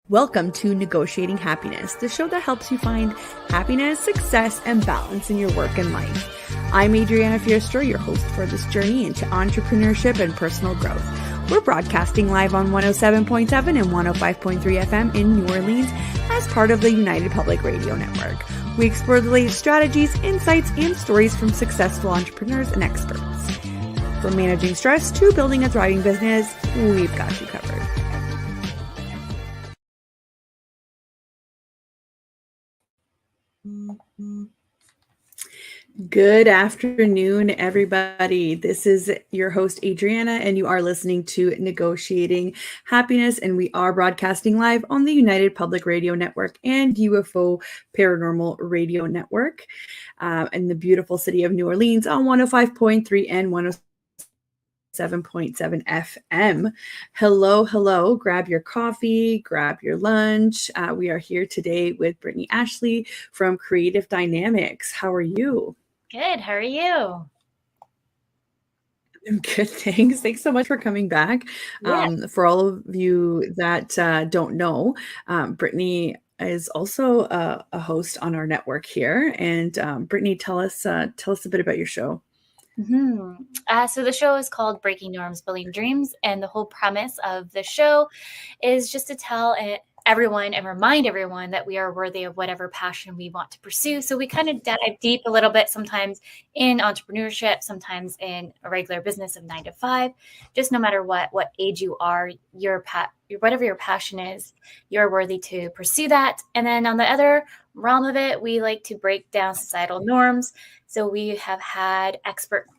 Welcome to Negotiating Happiness, the show that helps you find happiness, success, and balance in your work and life. I'm Adriana your host for this journey into entrepreneurship and personal growth. We're broadcasting live on 107.7 and 105.3 FM in New Orleans as part of the United Public Radio Network. We explore the latest strategies, insights, and stories from successful entrepreneurs and experts. From managing stress to building a thriving business, we've got you covered. Good afternoon, everybody. This is your host, Adriana, and you are listening to Negotiating Happiness, and we are broadcasting live on the United Public Radio Network and UFO Paranormal Radio Network in the beautiful city of New Orleans on 105.3 and 107.7 FM. Hello. Grab your coffee, grab your lunch. We are here today with Brittney Ashley from Creative Dynamics. How are you? Good. How are you? I'm good. Thanks. Thanks so much for coming back. Yeah. For all of you that don't know, Brittney is also a host on our network here. And Brittney, tell us a bit about your show. So the show is called Breaking Norms, Building Dreams. And the whole premise of the show is just to tell everyone and remind everyone that we are worthy of whatever passion we want to pursue. So we kind of dive deep a little bit, sometimes in entrepreneurship, sometimes in a regular business of 9 to 5, just no matter what age you are, whatever your passion is, you're worthy to pursue that. And then on the other realm of it, we like to break down societal norms. So we have had experts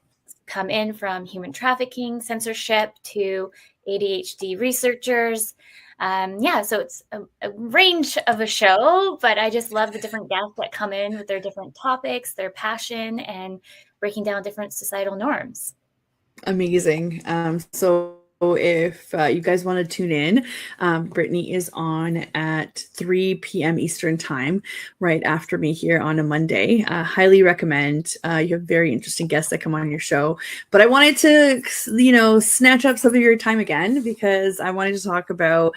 come in from human trafficking, censorship to ADHD researchers. So it's a range of a show, but I just love the different guests that come in with their different topics, their passion, and breaking down different societal norms. Amazing. So if you guys want to tune in, Brittney is on at 3 p.m. Eastern time, right after me here on a Monday. Highly recommend. You have very interesting guests that come on your show. But I wanted to, snatch up some of your time again because I wanted to talk about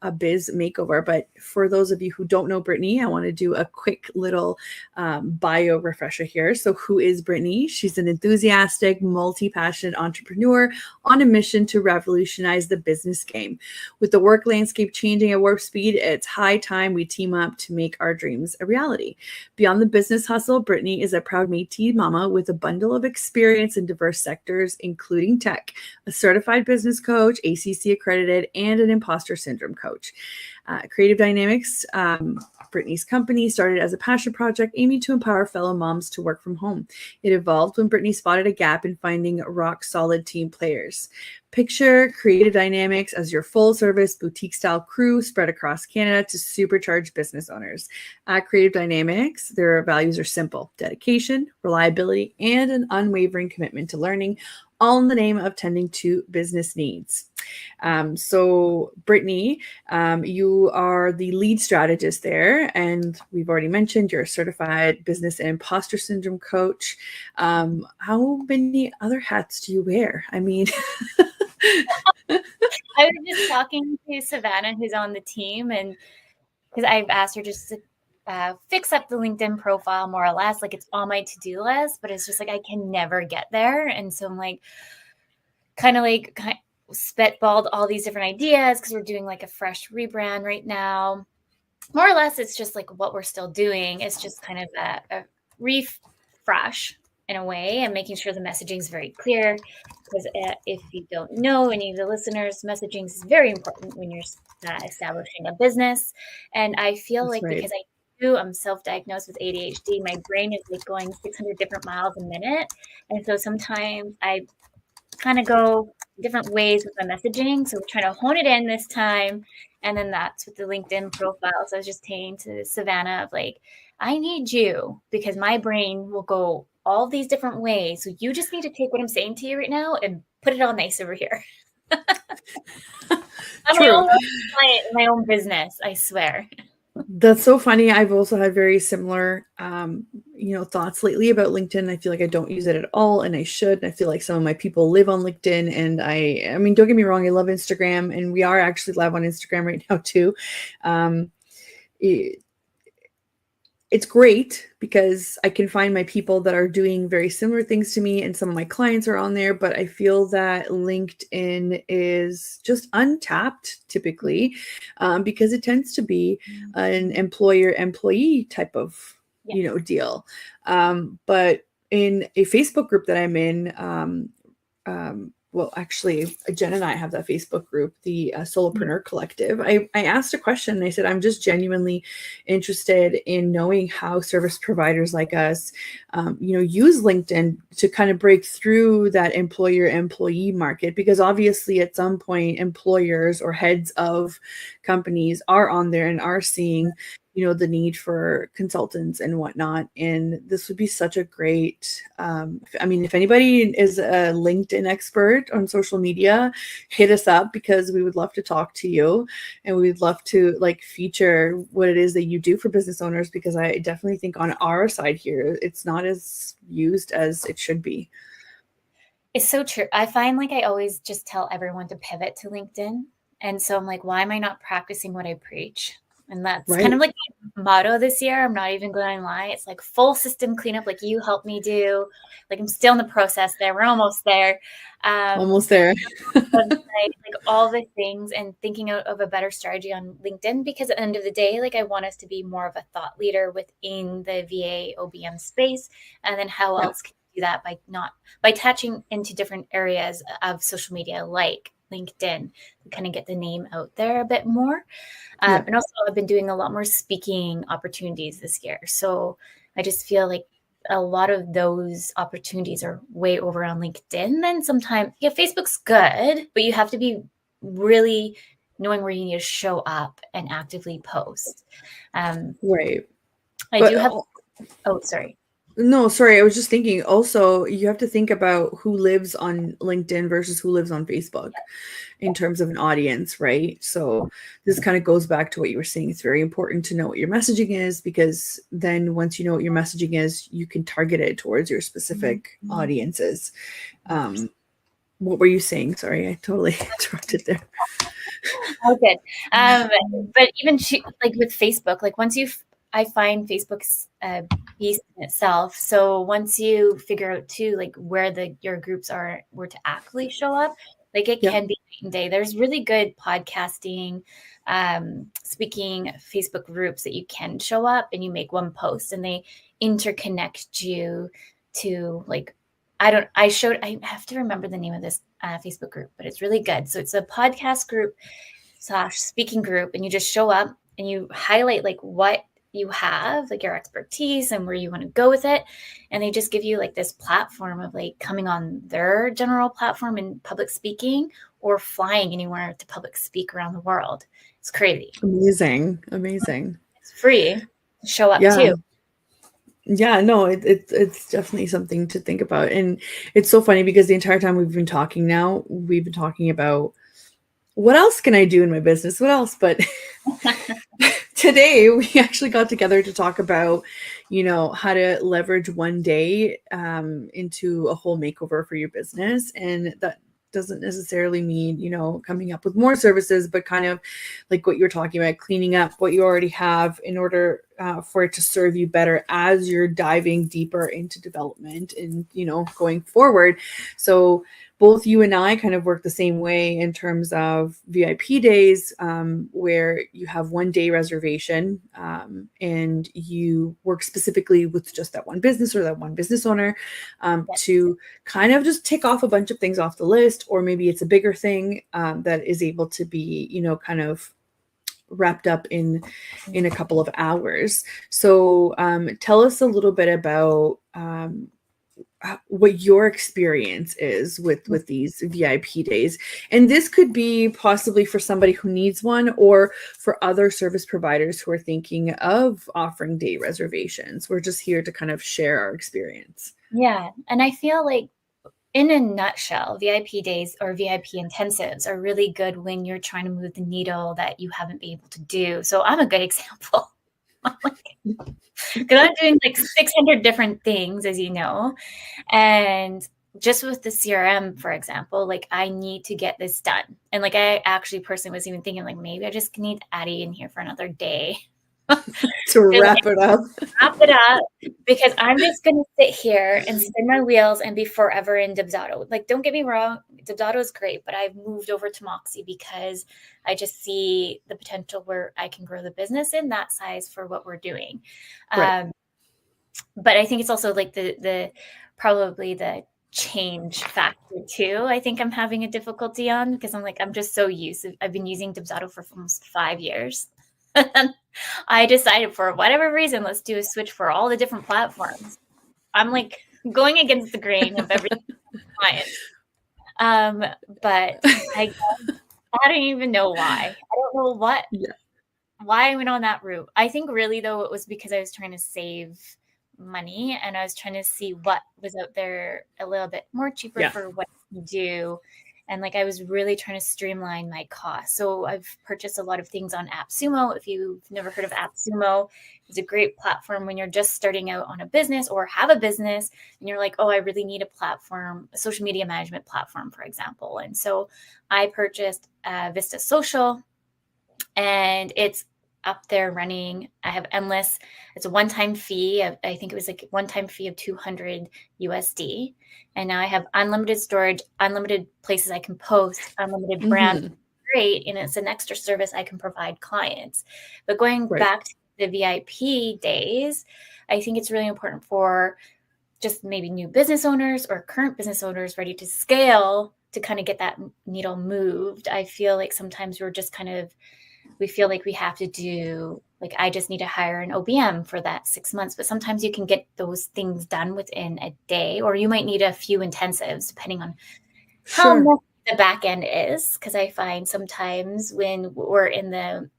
a biz makeover. But for those of you who don't know Brittney, I want to do a quick little bio refresher here. So who is Brittney? She's an enthusiastic, multi-passionate entrepreneur on a mission to revolutionize the business game. With the work landscape changing at warp speed, it's high time we team up to make our dreams a reality. Beyond the business hustle, Brittney is a proud Métis mama with a bundle of experience in diverse sectors, including tech, a certified business coach, ACC Accredited, and an imposter syndrome coach. Creative Dynamics, Brittney's company, started as a passion project aiming to empower fellow moms to work from home. It evolved when Brittney spotted a gap in finding rock-solid team players. Picture Creative Dynamics as your full-service boutique-style crew spread across Canada to supercharge business owners. At Creative Dynamics, their values are simple: dedication, reliability, and an unwavering commitment to learning, all in the name of tending to business needs. So Brittney, you are the lead strategist there, and we've already mentioned you're a certified business and imposter syndrome coach. How many other hats do you wear? I mean, I was just talking to Savannah, who's on the team, and because I've asked her just to fix up the LinkedIn profile more or less, like it's on my to-do list, but it's just like I can never get there. And so I'm like kind of spitballed all these different ideas because we're doing like a fresh rebrand right now. More or less, it's just like what we're still doing. It's just kind of a refresh in a way, and making sure the messaging is very clear. Because if you don't know, any of the listeners, messaging is very important when you're establishing a business. And I feel That's like right. because I'm self-diagnosed with ADHD, my brain is like going 600 different miles a minute. And so sometimes I kind of go different ways with my messaging. So we're trying to hone it in this time. And then that's with the LinkedIn profile. So I was just saying to Savannah of like, I need you because my brain will go all these different ways. So you just need to take what I'm saying to you right now and put it all nice over here. I'm my own client in my own business, I swear. That's so funny. I've also had very similar, thoughts lately about LinkedIn. I feel like I don't use it at all, and I should. I feel like some of my people live on LinkedIn, and I mean, don't get me wrong, I love Instagram, and we are actually live on Instagram right now too. Um, it, it's great because I can find my people that are doing very similar things to me, and some of my clients are on there. But I feel that LinkedIn is just untapped typically, because it tends to be an employer-employee type of deal. But in a Facebook group that I'm in, well, actually, Jen and I have that Facebook group, the Solopreneur Collective. I asked a question, and I said, I'm just genuinely interested in knowing how service providers like us, use LinkedIn to kind of break through that employer-employee market, because obviously at some point, employers or heads of companies are on there and are seeing the need for consultants and whatnot. And this would be such a great, if anybody is a LinkedIn expert on social media, hit us up, because we would love to talk to you, and we'd love to feature what it is that you do for business owners, because I definitely think on our side here, it's not as used as it should be. It's so true. I find I always just tell everyone to pivot to LinkedIn. And so I'm like, why am I not practicing what I preach? And that's kind of my motto this year. I'm not even going to lie. It's full system cleanup, you helped me do. I'm still in the process there. We're almost there. Almost there. All the things, and thinking out of a better strategy on LinkedIn, because at the end of the day, I want us to be more of a thought leader within the VA OBM space. And then how else can you do that by touching into different areas of social media like LinkedIn, kind of get the name out there a bit more. And also I've been doing a lot more speaking opportunities this year. So I just feel a lot of those opportunities are way over on LinkedIn. Then sometimes, Facebook's good, but you have to be really knowing where you need to show up and actively post. Right. Oh, sorry. No, sorry. I was just thinking also, you have to think about who lives on LinkedIn versus who lives on Facebook in terms of an audience, right? So this kind of goes back to what you were saying. It's very important to know what your messaging is, because then once you know what your messaging is, you can target it towards your specific audiences. What were you saying? Sorry, I totally interrupted there. Oh, good. But even with Facebook, I find Facebook's beast in itself. So once you figure out too, where your groups are, where to actively show up, it can be night and day. There's really good podcasting, speaking Facebook groups that you can show up and you make one post and they interconnect you to I have to remember the name of this Facebook group, but it's really good. So it's a podcast group / speaking group, and you just show up and you highlight what you have, your expertise and where you want to go with it. And they just give you this platform of coming on their general platform in public speaking or flying anywhere to public speak around the world. It's crazy. Amazing. It's free to show up too. Yeah, no, it's definitely something to think about. And it's so funny because the entire time we've been talking about what else can I do in my business? What else? But today we actually got together to talk about, how to leverage one day into a whole makeover for your business. And that doesn't necessarily mean, coming up with more services, but kind of like what you're talking about, cleaning up what you already have in order for it to serve you better as you're diving deeper into development and, going forward. So both you and I kind of work the same way in terms of VIP days, where you have one day reservation and you work specifically with just that one business or that one business owner to kind of just tick off a bunch of things off the list, or maybe it's a bigger thing that is able to be, kind of wrapped up in a couple of hours. So tell us a little bit about what your experience is with these VIP days. And this could be possibly for somebody who needs one, or for other service providers who are thinking of offering day reservations. We're just here to kind of share our experience. Yeah. And I feel in a nutshell, VIP days or VIP intensives are really good when you're trying to move the needle that you haven't been able to do. So I'm a good example. Because I'm doing like 600 different things, as you know. And just with the CRM, for example, like I need to get this done. And like I actually personally was even thinking like maybe I just need Addie in here for another day. To wrap it up. Wrap it up, because I'm just going to sit here and spin my wheels and be forever in Dubsado. Like, don't get me wrong, Dubsado is great, but I've moved over to Moxie because I just see the potential where I can grow the business in that size for what we're doing. Right. But I think it's also like the probably the change factor too. I think I'm having a difficulty on because I'm just so used to, I've been using Dubsado for almost 5 years. I decided for whatever reason, let's do a switch for all the different platforms. I'm like going against the grain of every client. But I don't even know why. I don't know why I went on that route. I think really though, it was because I was trying to save money and I was trying to see what was out there a little bit more cheaper for what you do. And like, I was really trying to streamline my costs. So I've purchased a lot of things on AppSumo. If you've never heard of AppSumo, it's a great platform when you're just starting out on a business or have a business and you're like, oh, I really need a platform, a social media management platform, for example. And so I purchased Vista Social, and it's up there running. I have Endless. It's a one-time fee. I think it was like a one-time fee of $200 USD. And now I have unlimited storage, unlimited places I can post, unlimited brand. Great. And it's an extra service I can provide clients. But going back to the VIP days, I think it's really important for just maybe new business owners or current business owners ready to scale to kind of get that needle moved. I feel like sometimes we're just we feel like we have to do, like, I just need to hire an OBM for that 6 months, but sometimes you can get those things done within a day, or you might need a few intensives depending on how much the back end is. Cause I find sometimes when we're in the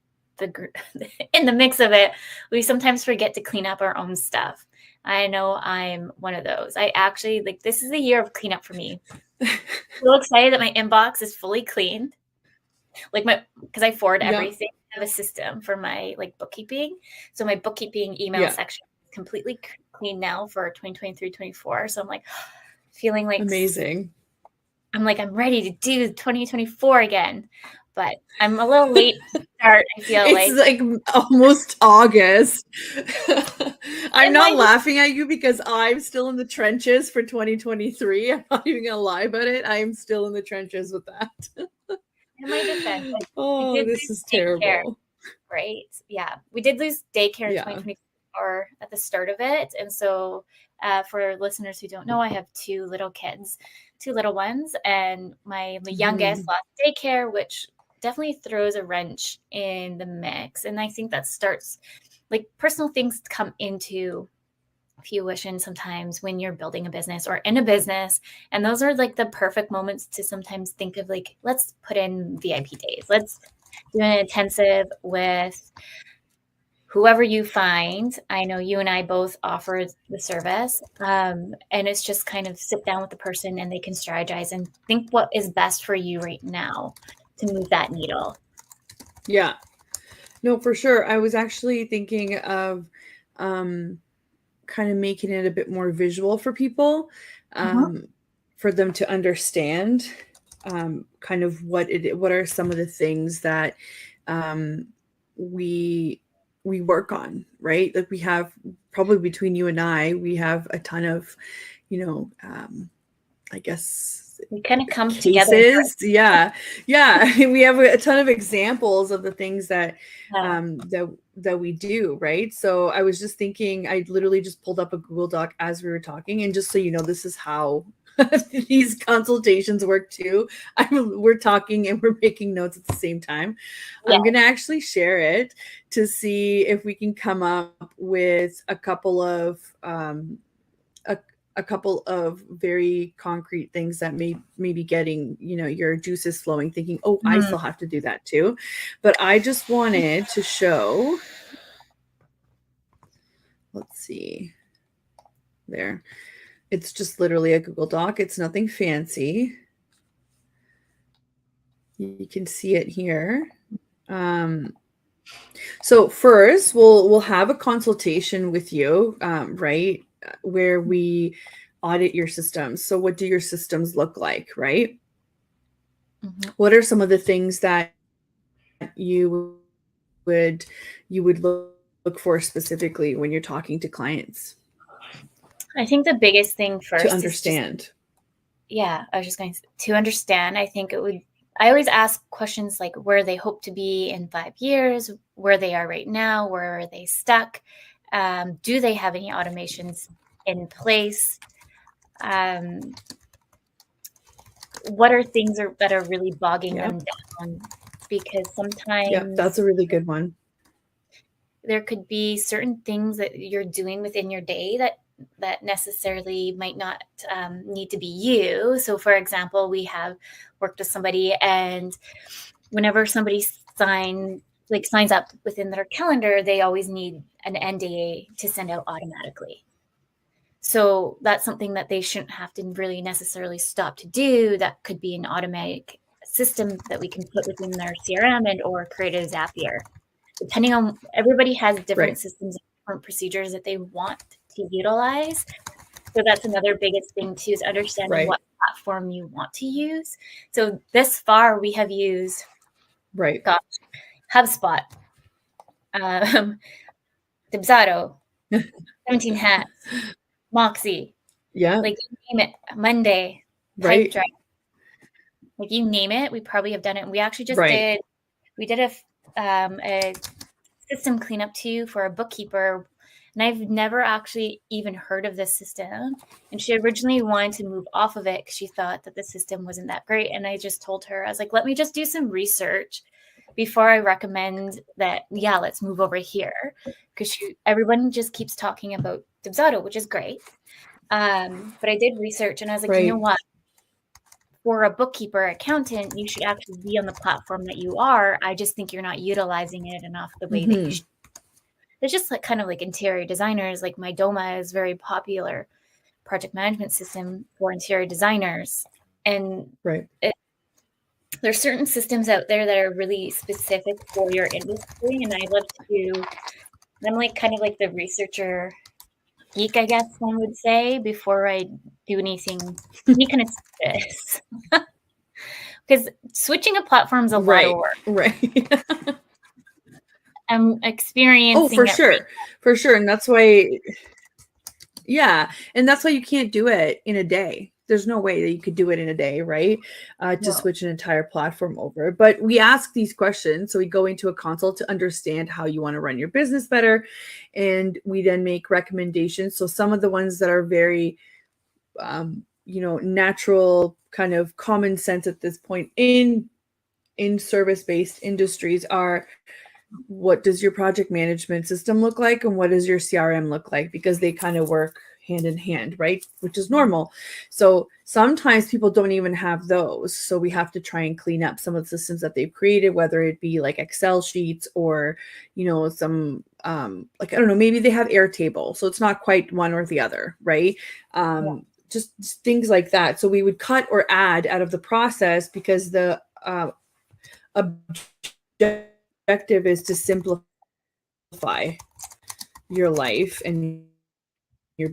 in the mix of it, we sometimes forget to clean up our own stuff. I know I'm one of those. I actually this is a year of cleanup for me. So excited that my inbox is fully cleaned. Because I forward everything. I have a system for my bookkeeping. So my bookkeeping email section is completely clean now for 2023-24. So I'm feeling amazing. I'm I'm ready to do 2024 again, but I'm a little late to start. I feel it's almost August. I'm not laughing at you because I'm still in the trenches for 2023. I'm not even gonna lie about it. I am still in the trenches with that. In my defense, this is terrible. Right? Yeah, we did lose daycare in 2024 at the start of it, and so for listeners who don't know, I have two little ones, and my youngest lost daycare, which definitely throws a wrench in the mix. And I think that starts personal things come into fruition sometimes when you're building a business or in a business. And those are the perfect moments to sometimes think of let's put in VIP days. Let's do an intensive with whoever you find. I know you and I both offer the service. And it's just kind of sit down with the person and they can strategize and think what is best for you right now to move that needle. Yeah, no, for sure. I was actually thinking of, kind of making it a bit more visual for people, for them to understand kind of what are some of the things that we work on, right? We have probably between you and I, we have a ton of, I guess we kind of come cases. Together. Yeah. We have a ton of examples of the things that that we do, right? So I was just thinking, I literally just pulled up a Google Doc as we were talking, and just so you know, this is how these consultations work too. We're talking and we're making notes at the same time. I'm going to actually share it to see if we can come up with a couple of very concrete things that may be getting, your juices flowing, thinking, oh, I still have to do that too. But I just wanted to show, let's see there. It's just literally a Google Doc. It's nothing fancy. You can see it here. So first, we'll have a consultation with you, right, where we audit your systems. So what do your systems look like, right? Mm-hmm. What are some of the things that you would look for specifically when you're talking to clients? I think the biggest thing first to understand. I was just going to understand. I think I always ask questions like where they hope to be in 5 years, where they are right now, where are they stuck? Do they have any automations in place? What are things that are really bogging them down? Because sometimes that's a really good one. There could be certain things that you're doing within your day that necessarily might not need to be you. So for example, we have worked with somebody, and whenever somebody signs up within their calendar, they always need an NDA to send out automatically. So that's something that they shouldn't have to really necessarily stop to do. That could be an automatic system that we can put within their CRM or create a Zapier. Depending on, everybody has different systems, different procedures that they want to utilize. So that's another biggest thing too, is understanding what platform you want to use. So this far we have used HubSpot, Dubsado, 17 Hats, Moxie, like you name it, Monday, Pipedrive, like you name it, we probably have done it. And we actually just did a system cleanup too for a bookkeeper, and I've never actually even heard of this system. And she originally wanted to move off of it because she thought that the system wasn't that great. And I just told her, I was like, let me just do some research before I recommend that. Yeah, let's move over here, because everyone just keeps talking about Dubsado, which is great. But I did research, and I was like, you know what? For a bookkeeper, accountant, you should actually be on the platform that you are. I just think you're not utilizing it enough the way that you should. It's just like kind of like interior designers, like Doma is very popular project management system for interior designers. And there's certain systems out there that are really specific for your industry. And I'm like kind of like the researcher geek, I guess one would say, before I do anything any kind of this. Because switching a platform is a lot of work. I'm experiencing for sure. And that's why, and that's why you can't do it in a day. There's no way that you could do it in a day, right? To switch an entire platform over. But we ask these questions. So we go into a consult to understand how you want to run your business better. And we then make recommendations. So some of the ones that are very, natural, kind of common sense at this point in service-based industries are, what does your project management system look like? And what does your CRM look like? Because they kind of work hand in hand, right? Which is normal. So sometimes people don't even have those. So we have to try and clean up some of the systems that they've created, whether it be like Excel sheets or, some, like, I don't know, maybe they have Airtable. So it's not quite one or the other, right? Just things like that. So we would cut or add out of the process, because the objective is to simplify your life and your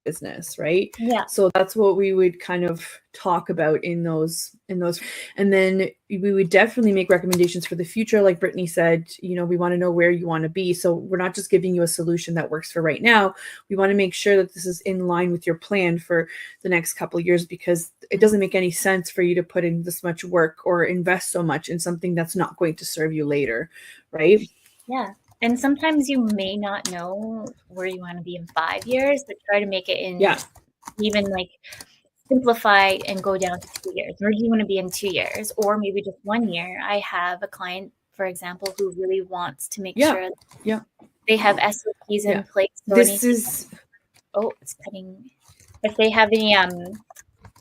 business, right? So that's what we would kind of talk about in those, and then we would definitely make recommendations for the future. Like Brittney said, we want to know where you want to be. So we're not just giving you a solution that works for right now. We want to make sure that this is in line with your plan for the next couple of years, because it doesn't make any sense for you to put in this much work or invest so much in something that's not going to serve you later, right? And sometimes you may not know where you want to be in 5 years, but try to make it in even like simplify and go down to 2 years. Where do you want to be in 2 years, or maybe just 1 year? I have a client, for example, who really wants to make sure they have SOPs in place. So it's cutting. If they have any,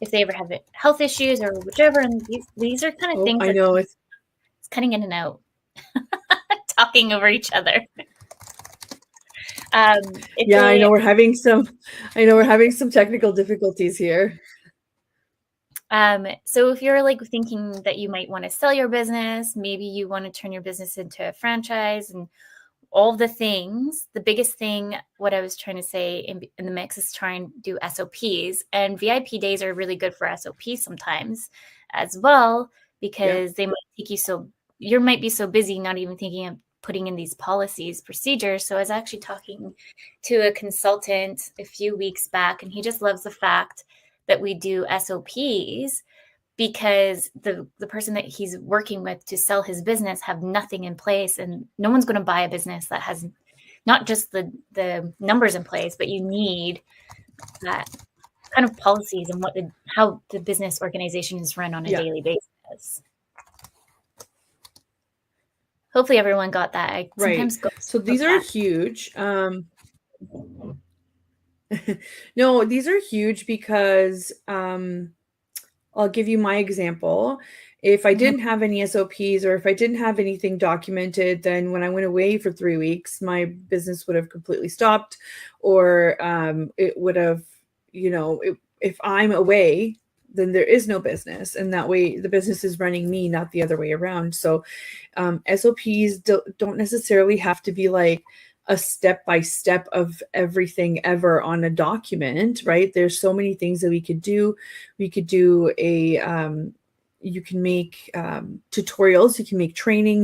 if they ever have health issues or whichever, and these are kind of things. I know it's cutting in and out. Talking over each other. Yeah, I know we're having some technical difficulties here. So if you're like thinking that you might want to sell your business, maybe you want to turn your business into a franchise and all the things, the biggest thing, what I was trying to say in the mix is trying to do SOPs, and VIP days are really good for SOPs sometimes as well, because they might take you might be so busy, not even thinking of putting in these policies, procedures. So I was actually talking to a consultant a few weeks back, and he just loves the fact that we do SOPs because the person that he's working with to sell his business have nothing in place, and no one's going to buy a business that has not just the numbers in place, but you need that kind of policies and how the business organization is run on a daily basis. Hopefully everyone got that. I sometimes so these are huge. No, these are huge because I'll give you my example. If I didn't have any SOPs or if I didn't have anything documented, then when I went away for 3 weeks, my business would have completely stopped, or it would have, if I'm away, then there is no business. And that way the business is running me, not the other way around. So SOPs don't necessarily have to be like a step-by-step of everything ever on a document, right? There's so many things that we could do. We could do you can make tutorials, you can make training,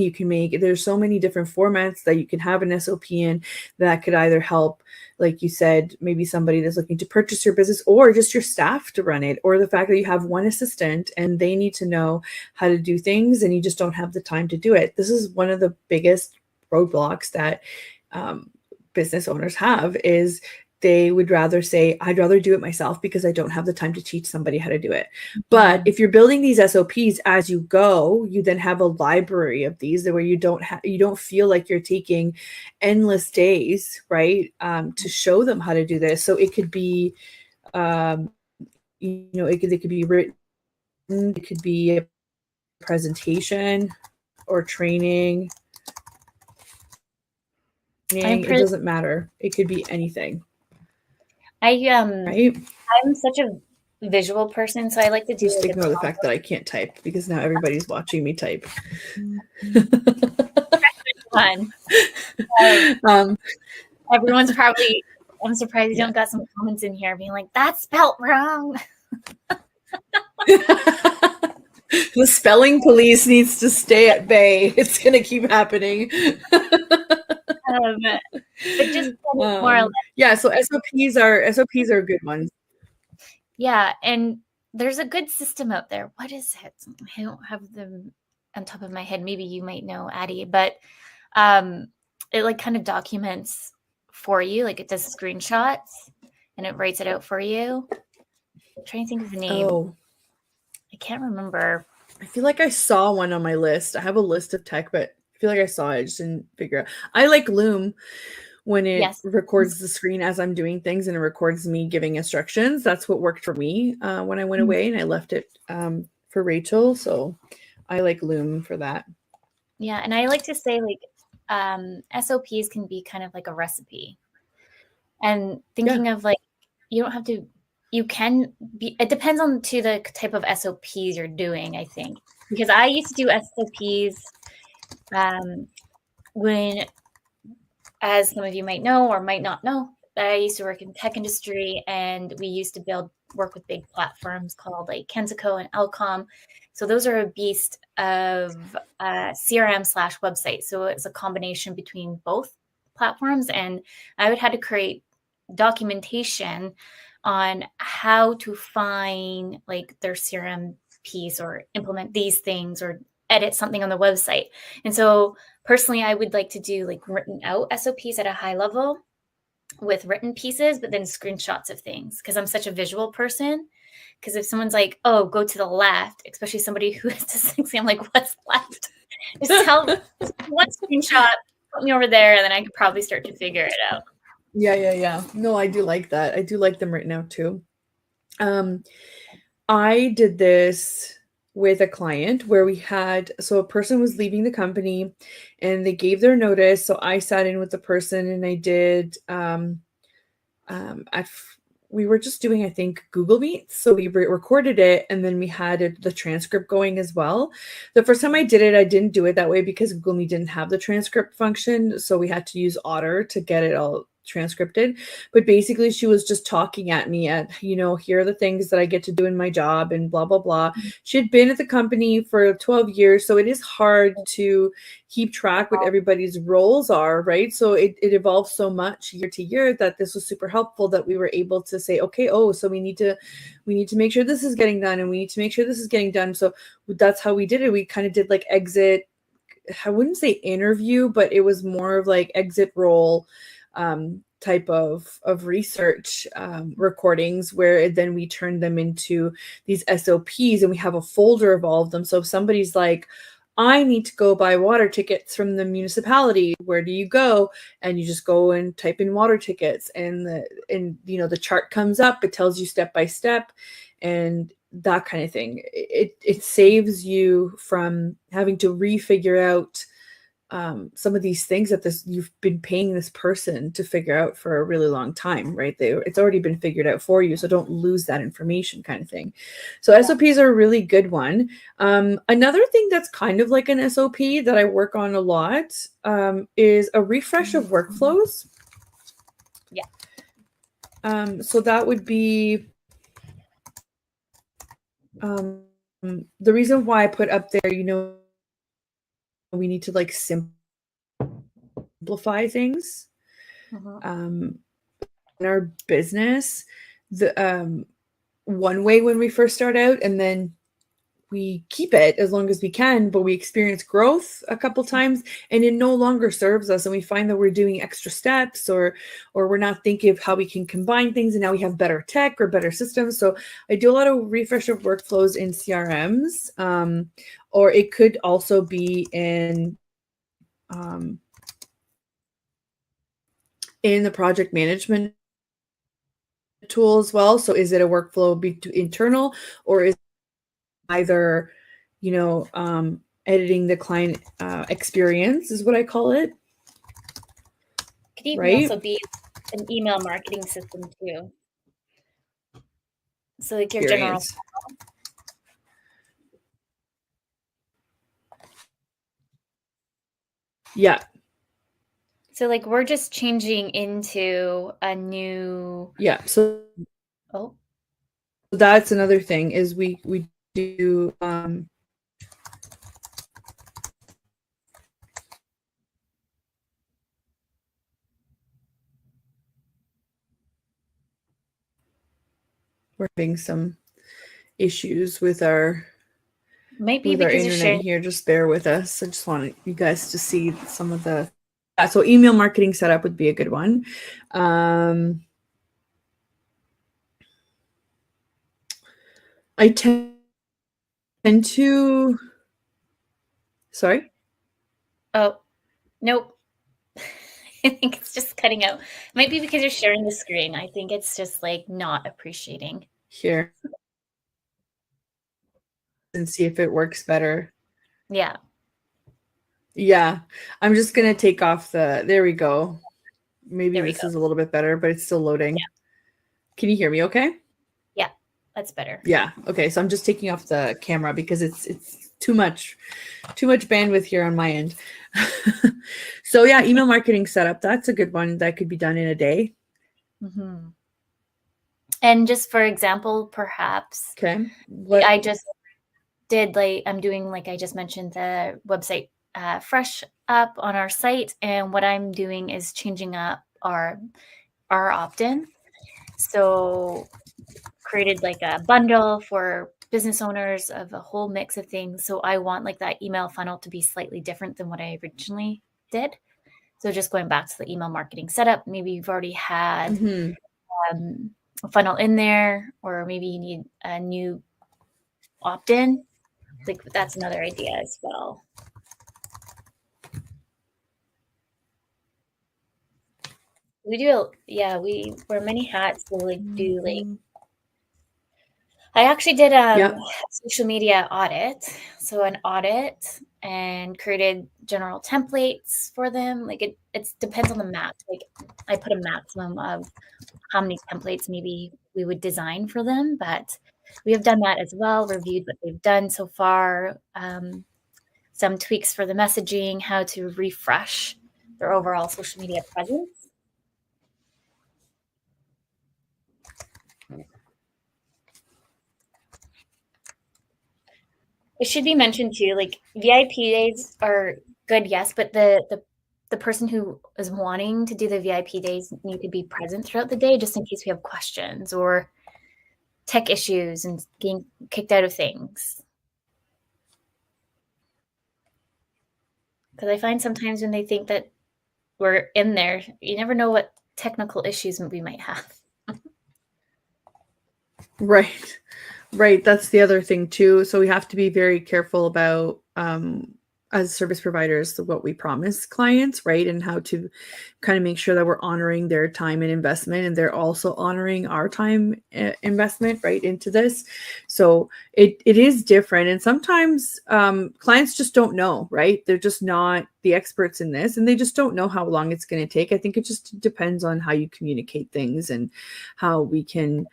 there's so many different formats that you can have an SOP in that could either help, like you said, maybe somebody that's looking to purchase your business, or just your staff to run it, or the fact that you have one assistant and they need to know how to do things and you just don't have the time to do it. This is one of the biggest roadblocks that business owners have, is they would rather say, I'd rather do it myself because I don't have the time to teach somebody how to do it. But if you're building these SOPs as you go, you then have a library of these where you don't feel like you're taking endless days, right? To show them how to do this. So it could be, it could be written, it could be a presentation or training. It doesn't matter. It could be anything. Right? I'm such a visual person, so I like to do just ignore the fact that I can't type because now everybody's watching me type. Fun. Everyone's probably, I'm surprised you don't got some comments in here being like, that's spelt wrong. The spelling police needs to stay at bay. It's going to keep happening. But just more or less. Yeah, so SOPs are good ones. Yeah, and there's a good system out there. What is it? I don't have them on top of my head. Maybe you might know, Addie, but it like kind of documents for you, like it does screenshots and it writes it out for you. I'm trying to think of the name. Oh, I can't remember. I feel like I saw one on my list. I have a list of tech, but I feel like I saw it. I just didn't figure out. I like Loom when it records the screen as I'm doing things and it records me giving instructions. That's what worked for me when I went away, and I left it for Rachel. So I like Loom for that. Yeah. And I like to say like SOPs can be kind of like a recipe, and thinking of like, you don't have to, you can be, it depends on the type of SOPs you're doing, I think, because I used to do SOPs when, as some of you might know or might not know, I used to work in tech industry, and we used to work with big platforms called like Kensico and Elcom. So those are a beast of CRM/website. So it's a combination between both platforms, and I would have to create documentation on how to find like their CRM piece or implement these things or edit something on the website. And so personally, I would like to do like written out SOPs at a high level with written pieces, but then screenshots of things, because I'm such a visual person. Because if someone's like, oh, go to the left, especially somebody who is dyslexic, I'm like, what's left? Just tell me one screenshot, put me over there, and then I could probably start to figure it out. Yeah. No, I do like that. I do like them written out too. I did this with a client where so a person was leaving the company and they gave their notice. So I sat in with the person and I did, we were just doing, I think, Google Meets. So we recorded it and then we had the transcript going as well. The first time I did it, I didn't do it that way because Google Meet didn't have the transcript function. So we had to use Otter to get it all transcripted. But basically she was just talking at me here are the things that I get to do in my job and blah, blah, blah. She had been at the company for 12 years. So it is hard to keep track what everybody's roles are, right? So it evolves so much year to year that this was super helpful that we were able to say, okay, so we need to make sure this is getting done and we need to make sure this is getting done. So that's how we did it. We kind of did like exit, I wouldn't say interview, but it was more of like exit role type of research recordings, where then we turn them into these SOPs and we have a folder of all of them. So if somebody's like, I need to go buy water tickets from the municipality, where do you go? And you just go and type in water tickets and the chart comes up, it tells you step by step and that kind of thing. It saves you from having to refigure out some of these things that you've been paying this person to figure out for a really long time, right? It's already been figured out for you, so don't lose that information, kind of thing. So SOPs are a really good one. Another thing that's kind of like an SOP that I work on a lot is a refresh of workflows. Yeah. So that would be the reason why I put up there, we need to like simplify things. In our business, the one way when we first start out, and then we keep it as long as we can, but we experience growth a couple times and it no longer serves us, and we find that we're doing extra steps or we're not thinking of how we can combine things, and now we have better tech or better systems. So I do a lot of refresh of workflows in CRMs, or it could also be in the project management tool as well. So is it a workflow internal, or is either editing the client experience is what I call it. Could even right? also be an email marketing system too. So like your Experience. general. Yeah. So like we're just changing into a new. Yeah. So that's another thing is we do we're having some issues with our internet here. Just bear with us. I just wanted you guys to see some of the so email marketing setup would be a good one. I tend to sorry. Oh, nope. I think it's just cutting out. Might be because you're sharing the screen. I think it's just like not appreciating. Here. And see if it works better. Yeah. Yeah. I'm just going to take off there we go. Maybe this is a little bit better, but it's still loading. Yeah. Can you hear me okay? Yeah, that's better. Yeah. Okay. So I'm just taking off the camera because it's too much bandwidth here on my end. So yeah, email marketing setup. That's a good one that could be done in a day. Mm-hmm. And just for example, perhaps. Okay. I just did I'm doing, like I just mentioned, the website fresh up on our site. And what I'm doing is changing up our opt-in. So created like a bundle for business owners of a whole mix of things. So I want like that email funnel to be slightly different than what I originally did. So just going back to the email marketing setup, maybe you've already had a funnel in there, or maybe you need a new opt-in. Like that's another idea as well. We do, we wear many hats. So like do like, I actually did Yep. a social media audit. So an audit and created general templates for them. Like it depends on the max. Like I put a maximum of how many templates maybe we would design for them, but we have done that as well, reviewed what they've done so far, some tweaks for the messaging, how to refresh their overall social media presence. It should be mentioned too, like VIP days are good, yes, but the person who is wanting to do the VIP days need to be present throughout the day just in case we have questions or tech issues and getting kicked out of things. Because I find sometimes when they think that we're in there, you never know what technical issues we might have. Right. Right. That's the other thing too. So we have to be very careful about as service providers what we promise clients, right? And how to kind of make sure that we're honoring their time and investment, and they're also honoring our time investment right into this. So it is different. And sometimes clients just don't know, right? They're just not the experts in this, and they just don't know how long it's going to take. I think it just depends on how you communicate things and how we can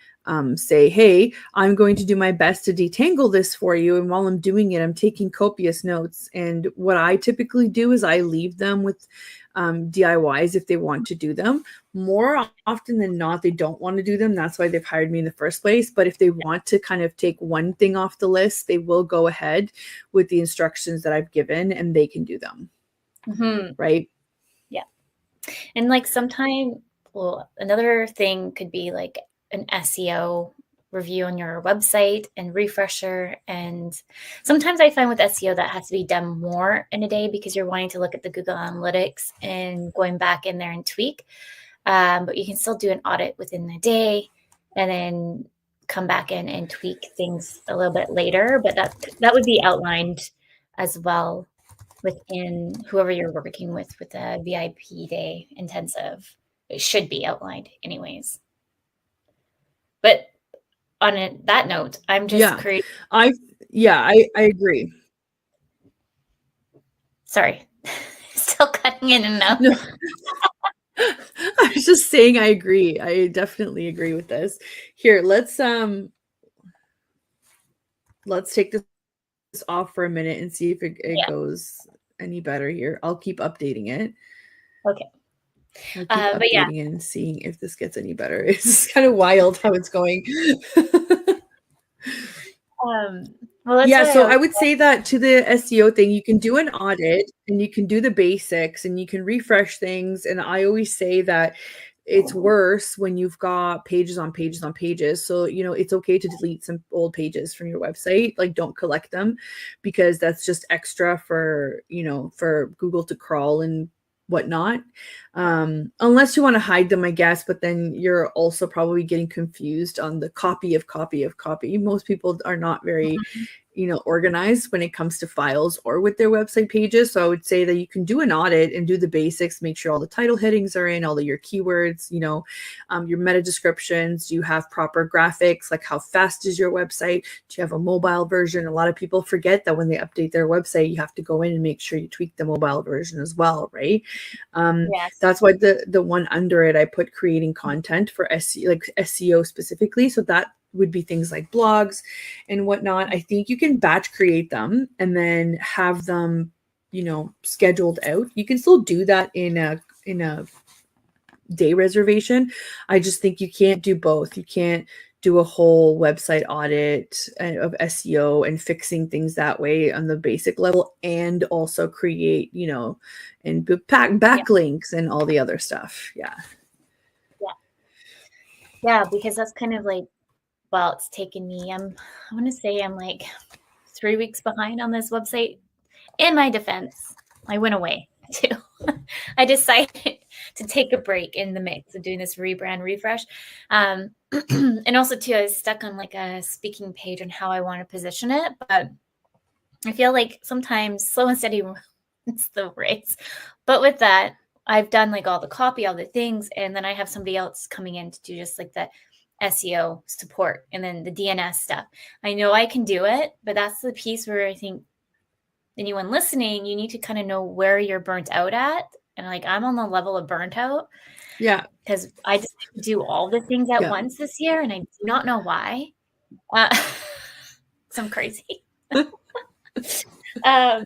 say, hey, I'm going to do my best to detangle this for you. And while I'm doing it, I'm taking copious notes. And what I typically do is I leave them with DIYs if they want to do them. More often than not, they don't want to do them. That's why they've hired me in the first place. But if they want to kind of take one thing off the list, they will go ahead with the instructions that I've given and they can do them. Mm-hmm. Right? Yeah. And like sometimes, well, another thing could be like an SEO review on your website and refresher. And sometimes I find with SEO that has to be done more in a day because you're wanting to look at the Google Analytics and going back in there and tweak. But you can still do an audit within the day and then come back in and tweak things a little bit later. But that would be outlined as well within whoever you're working with a VIP day intensive. It should be outlined anyways. But on that note, I'm just creating. I agree. Sorry, still cutting in and out. No. I was just saying I agree. I definitely agree with this. Here, let's take this off for a minute and see if it goes any better here. I'll keep updating it. Okay. I'll keep updating it and seeing if this gets any better. It's just kind of wild how it's going. So I would say that to the SEO thing, you can do an audit and you can do the basics and you can refresh things. And I always say that it's worse when you've got pages on pages on pages. So, it's okay to delete some old pages from your website. Like, don't collect them because that's just extra for, for Google to crawl and whatnot. Unless you want to hide them, I guess, but then you're also probably getting confused on the copy of copy of copy. Most people are not very organized when it comes to files or with their website pages. So I would say that you can do an audit and do the basics, make sure all the title headings are in, all of your keywords, your meta descriptions. Do you have proper graphics? Like, how fast is your website? Do you have a mobile version? A lot of people forget that when they update their website, you have to go in and make sure you tweak the mobile version as well, right? Yes. That's why the one under it, I put creating content for SEO, like SEO specifically. So that would be things like blogs and whatnot. I think you can batch create them and then have them, scheduled out. You can still do that in a day reservation. I just think you can't do both. You can't do a whole website audit of SEO and fixing things that way on the basic level and also create, and backlinks and all the other stuff. Yeah, because that's kind of like, well, it's taken me, I want to say I'm like 3 weeks behind on this website. In my defense, I went away too. I decided to take a break in the mix of doing this rebrand refresh. And also too, I was stuck on like a speaking page on how I want to position it. But I feel like sometimes slow and steady wins the race. But with that, I've done like all the copy, all the things, and then I have somebody else coming in to do just like SEO support and then the DNS stuff. I know I can do it, but that's the piece where I think anyone listening, you need to kind of know where you're burnt out at. And like, I'm on the level of burnt out. Yeah. Because I just do all the things at once this year, and I do not know why. So I'm crazy. But I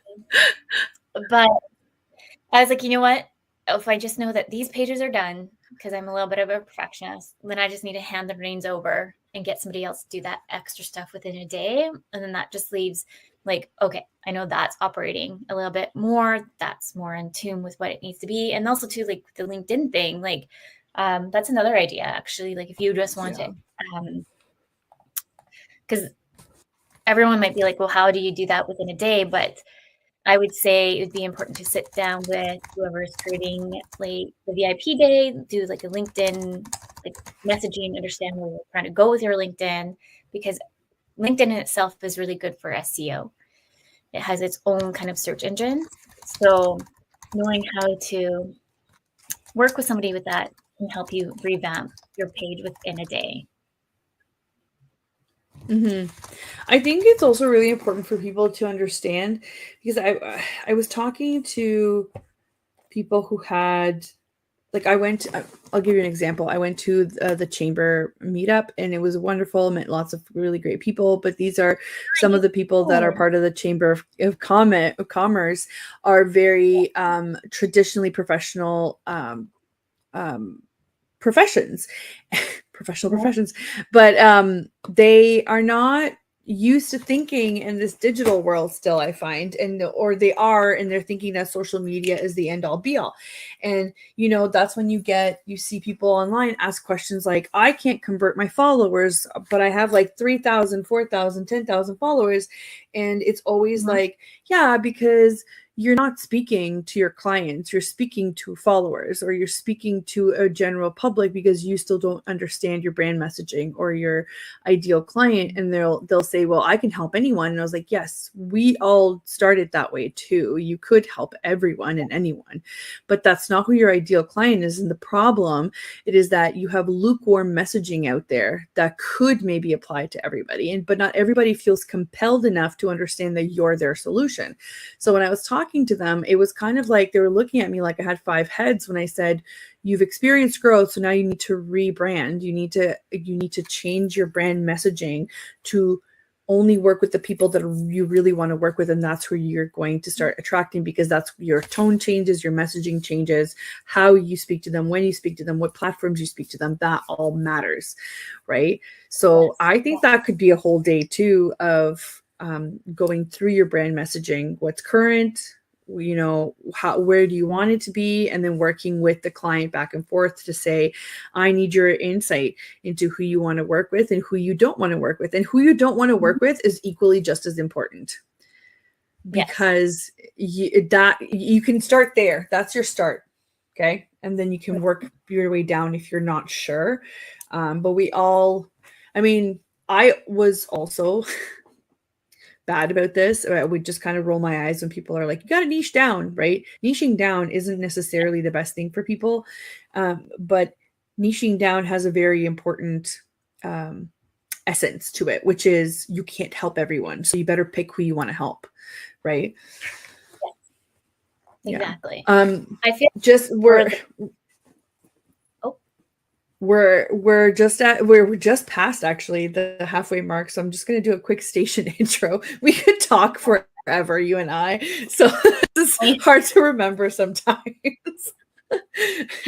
was like, you know what? If I just know that these pages are done, because I'm a little bit of a perfectionist, then I just need to hand the reins over and get somebody else to do that extra stuff within a day. And then that just leaves like, okay, I know that's operating a little bit more. That's more in tune with what it needs to be. And also too, like the LinkedIn thing, like that's another idea actually. Like if you just want to, because everyone might be like, well, how do you do that within a day? But I would say it would be important to sit down with whoever is creating like the VIP day, do like a LinkedIn like messaging, understand where you're trying to go with your LinkedIn, because LinkedIn in itself is really good for SEO. It has its own kind of search engine. So knowing how to work with somebody with that can help you revamp your page within a day. Mm-hmm. I think it's also really important for people to understand, because I was talking to people who had, like, I'll give you an example. I went to the chamber meetup and it was wonderful, met lots of really great people, but these are some of the people that are part of the chamber of commerce are very traditionally professional professions. Professions, but they are not used to thinking in this digital world still, I find, or they are, and they're thinking that social media is the end all be all. And that's when you see people online ask questions like, I can't convert my followers, but I have like 3,000, 4,000, 10,000 followers. And it's always like, yeah, because you're not speaking to your clients, you're speaking to followers, or you're speaking to a general public because you still don't understand your brand messaging or your ideal client. And they'll say, well, I can help anyone. And I was like, yes, we all started that way too. You could help everyone and anyone, but that's not who your ideal client is. And the problem, it is that you have lukewarm messaging out there that could maybe apply to everybody, but not everybody feels compelled enough to understand that you're their solution. So when I was talking to them, it was kind of like they were looking at me like I had 5 heads when I said, you've experienced growth, so now you need to rebrand. You need to change your brand messaging to only work with the people that you really want to work with, and that's who you're going to start attracting, because that's your tone changes, your messaging changes, how you speak to them, when you speak to them, what platforms you speak to them, that all matters, right? So I think that could be a whole day too of going through your brand messaging, what's current, where do you want it to be, and then working with the client back and forth to say, I need your insight into who you want to work with and who you don't want to work with. And who you don't want to work with is equally just as important, because you can start there. That's your start. Okay. And then you can work your way down if you're not sure. But I was also bad about this. I would just kind of roll my eyes when people are like, you got to niche down, right? Niching down isn't necessarily the best thing for people. But niching down has a very important essence to it, which is you can't help everyone. So you better pick who you want to help. Right. Exactly. I feel we're just past actually the halfway mark, so I'm just going to do a quick station intro. We could talk forever, you and I, so it's hard to remember sometimes.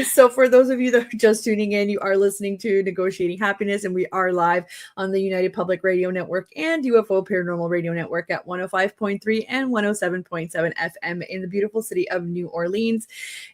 So for those of you that are just tuning in, you are listening to Negotiating Happiness, and we are live on the United Public Radio Network and UFO Paranormal Radio Network at 105.3 and 107.7 FM in the beautiful city of New Orleans.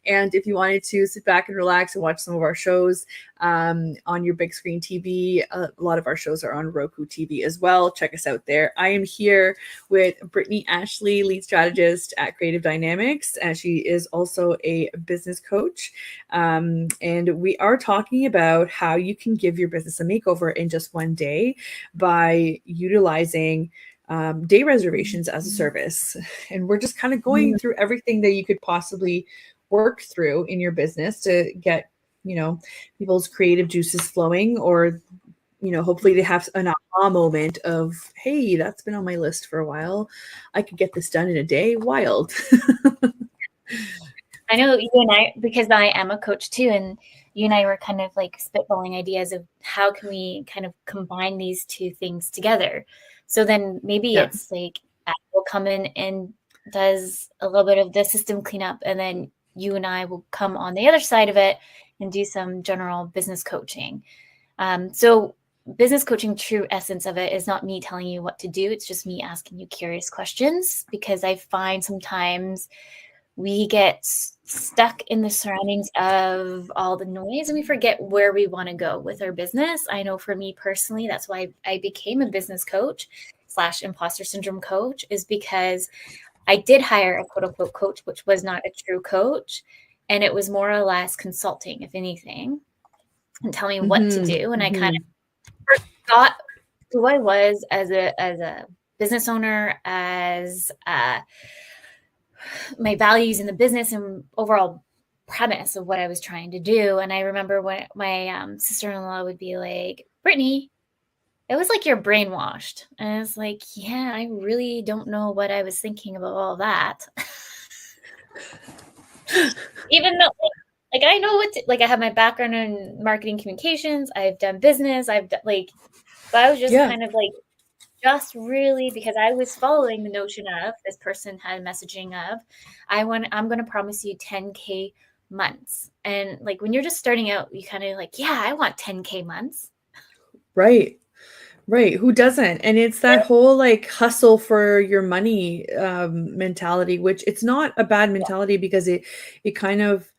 And if you wanted to sit back and relax and watch some of our shows on your big screen TV, a lot of our shows are on Roku TV as well. Check us out there. I am here with Brittney Ashley, lead strategist at Creative Dynamics, and she is also a business coach. And we are talking about how you can give your business a makeover in just one day by utilizing day reservations as a service. And we're just kind of going through everything that you could possibly work through in your business to get, people's creative juices flowing, or hopefully they have an aha moment of, hey, that's been on my list for a while. I could get this done in a day. Wild. I know you and I, because I am a coach too, and you and I were kind of like spitballing ideas of how can we kind of combine these two things together. So then maybe it's like Apple come in and does a little bit of the system cleanup, and then you and I will come on the other side of it and do some general business coaching. So business coaching, true essence of it is not me telling you what to do. It's just me asking you curious questions, because I find sometimes we get stuck in the surroundings of all the noise and we forget where we want to go with our business. I know for me personally, that's why I became a business coach / imposter syndrome coach, is because I did hire a quote unquote coach, which was not a true coach. And it was more or less consulting, if anything, and tell me what to do. And I kind of forgot who I was as a business owner, as my values in the business and overall premise of what I was trying to do. And I remember when my sister-in-law would be like, Brittney, it was like you're brainwashed. And I was like, yeah, I really don't know what I was thinking about all that. Even though like I know I have my background in marketing communications, I've done business, I've done but I was just kind of like, just really, because I was following the notion of this person had messaging of, I'm going to promise you 10K months. And like, when you're just starting out, you kind of like, yeah, I want 10K months. Right. Who doesn't? And it's that whole like hustle for your money mentality, which it's not a bad mentality, because it kind of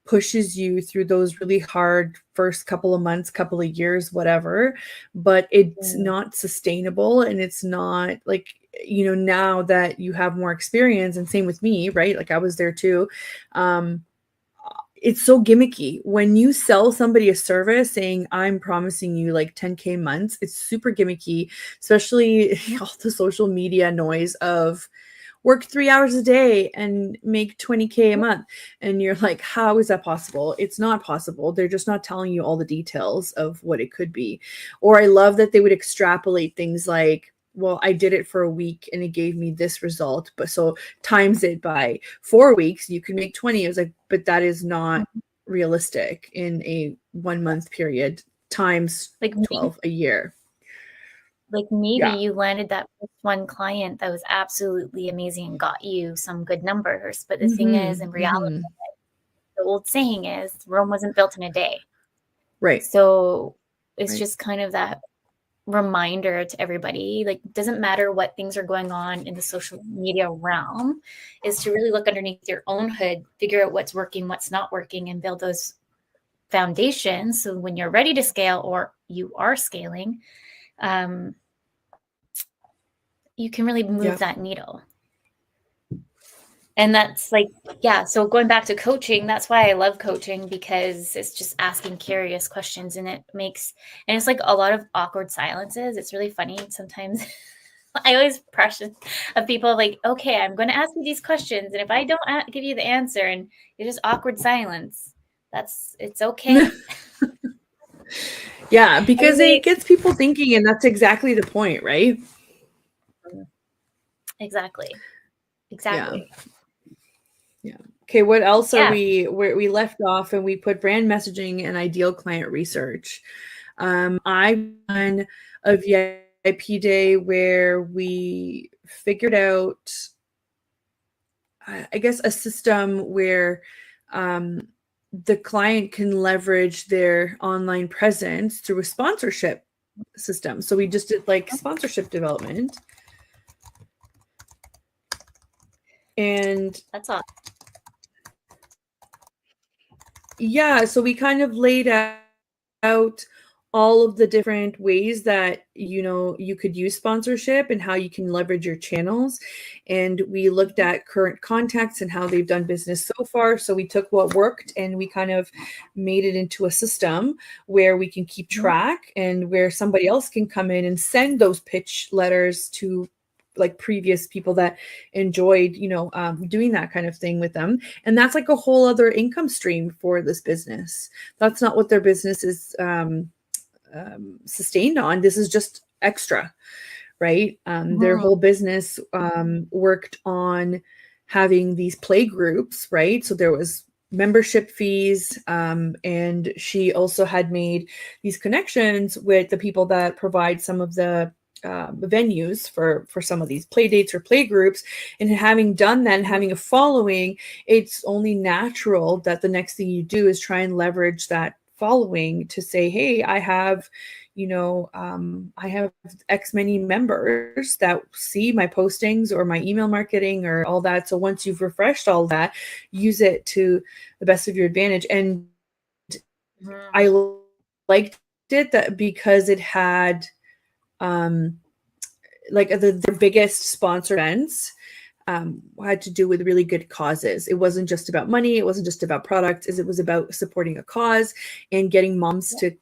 pushes you through those really hard first couple of months, couple of years, whatever, but it's not sustainable. And it's not like, now that you have more experience, and same with me, right? Like I was there too. It's so gimmicky. When you sell somebody a service saying, I'm promising you like 10K months, it's super gimmicky, especially all the social media noise of work 3 hours a day and make 20K a month. And you're like, how is that possible? It's not possible. They're just not telling you all the details of what it could be. Or I love that they would extrapolate things like, well, I did it for a week and it gave me this result, but so times it by 4 weeks, you can make 20. I was like, but that is not realistic in a 1 month period times like 12 a year. Like maybe you landed that one client that was absolutely amazing and got you some good numbers. But the thing is, in reality, the old saying is, Rome wasn't built in a day. Right. So it's just kind of that reminder to everybody, like, it doesn't matter what things are going on in the social media realm, is to really look underneath your own hood, figure out what's working, what's not working, and build those foundations. So when you're ready to scale, or you are scaling, you can really move that needle. And that's like, so going back to coaching, that's why I love coaching, because it's just asking curious questions, and it's like a lot of awkward silences. It's really funny sometimes. I always pressure of people like, okay, I'm going to ask you these questions, and if I don't give you the answer and it's just awkward silence, it's okay. Yeah, because it gets people thinking, and that's exactly the point, right? Exactly. Yeah. Okay, what else are we left off, and we put brand messaging and ideal client research. I've done a VIP day where we figured out, I guess, a system where the client can leverage their online presence through a sponsorship system. So we just did like sponsorship development. And that's awesome. Yeah, so we kind of laid out all of the different ways that, you could use sponsorship and how you can leverage your channels. And we looked at current contacts and how they've done business so far. So we took what worked and we kind of made it into a system where we can keep track, and where somebody else can come in and send those pitch letters to like previous people that enjoyed, doing that kind of thing with them. And that's like a whole other income stream for this business. That's not what their business is sustained on. This is just extra, right? Their whole business worked on having these play groups, right? So there was membership fees, and she also had made these connections with the people that provide some of the venues for some of these play dates or play groups. And having done that and having a following, it's only natural that the next thing you do is try and leverage that following to say, hey, I have X many members that see my postings or my email marketing or all that. So once you've refreshed all that, use it to the best of your advantage. And I liked it that because it had like the biggest sponsor events had to do with really good causes. It wasn't just about money. It wasn't just about products. It was about supporting a cause and getting moms to,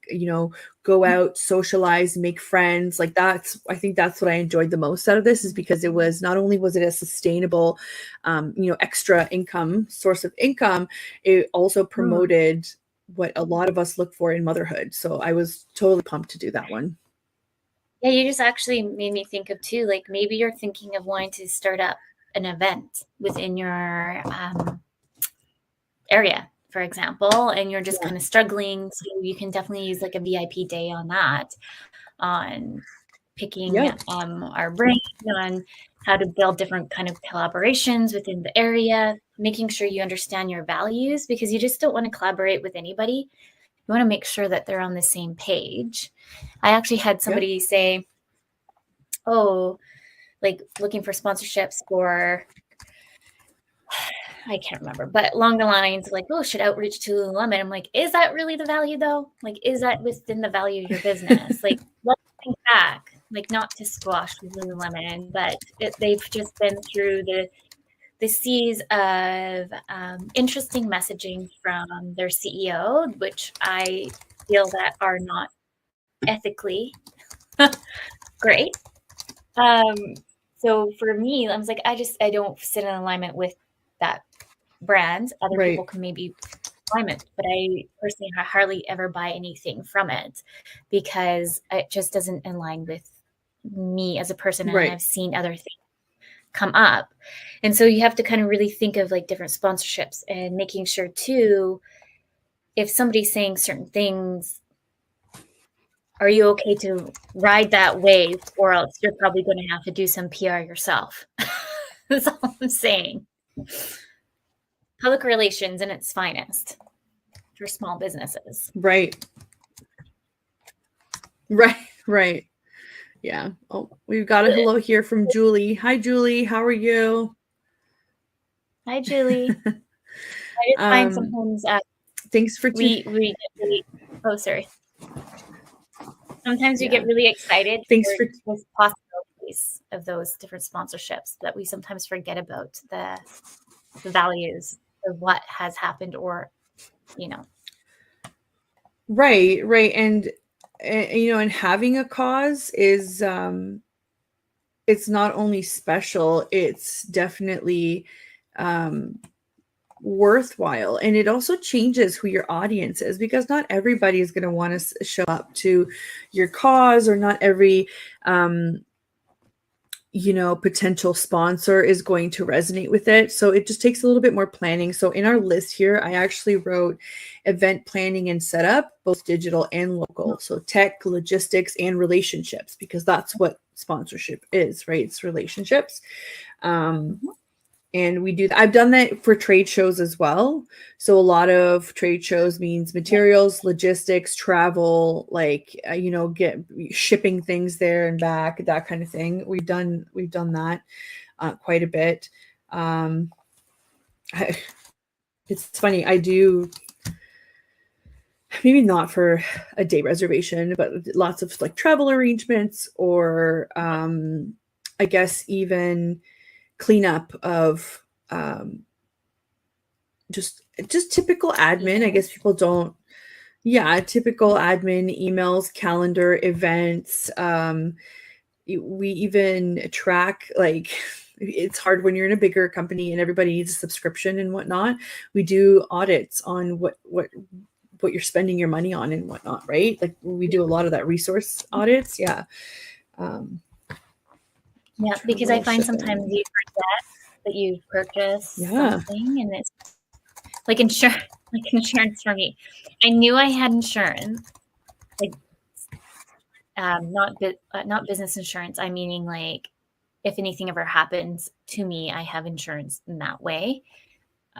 go out, socialize, make friends. Like I think that's what I enjoyed the most out of this, is because it was, not only was it a sustainable, extra income, source of income, it also promoted what a lot of us look for in motherhood. So I was totally pumped to do that one. Yeah, you just actually made me think of too, like maybe you're thinking of wanting to start up an event within your area, for example, and you're just kind of struggling. So you can definitely use like a VIP day on that, on picking our brain on how to build different kind of collaborations within the area, making sure you understand your values, because you just don't want to collaborate with anybody. You want to make sure that they're on the same page. I actually had somebody say, like looking for sponsorships for, I can't remember, but along the lines like, should outreach to Lululemon. I'm like, is that really the value though? Like, is that within the value of your business? Like, let's think back, like not to squash Lululemon, but they've just been through the seas of interesting messaging from their CEO, which I feel that are not ethically great. So for me, I was like, I don't sit in alignment with that brand. Other people can maybe alignment, but I personally hardly ever buy anything from it because it just doesn't align with me as a person. And I've seen other things come up. And so you have to kind of really think of like different sponsorships and making sure too, if somebody's saying certain things, are you okay to ride that wave, or else you're probably going to have to do some PR yourself? That's all I'm saying. Public relations in its finest for small businesses. Right. Yeah. Oh, we've got a hello here from Julie. Hi, Julie. How are you? Hi, Julie. I just find sometimes thanks for sorry. Sometimes we get really excited for possibilities of those different sponsorships that we sometimes forget about the values of what has happened, or Right. And and having a cause is it's not only special, it's definitely worthwhile. And it also changes who your audience is, because not everybody is going to want to show up to your cause, or not every potential sponsor is going to resonate with it. So it just takes a little bit more planning. So in our list here, I actually wrote event planning and setup, both digital and local. So tech, logistics, and relationships, because that's what sponsorship is, right? It's relationships. And we do that. I've done that for trade shows as well. So a lot of trade shows means materials, logistics, travel, like, get shipping things there and back, that kind of thing. We've done that quite a bit. It's funny. I do, maybe not for a day reservation, but lots of like travel arrangements, or I guess even cleanup of just typical admin. I guess people don't, typical admin, emails, calendar, events. We even track, like, it's hard when you're in a bigger company and everybody needs a subscription and whatnot. We do audits on what what you're spending your money on and whatnot, right? Like we do a lot of that resource audits. Yeah. Yeah, because I find sometimes you forget that you purchased something, and it's like insurance for me. I knew I had insurance, like not business insurance. I'm meaning like if anything ever happens to me, I have insurance in that way.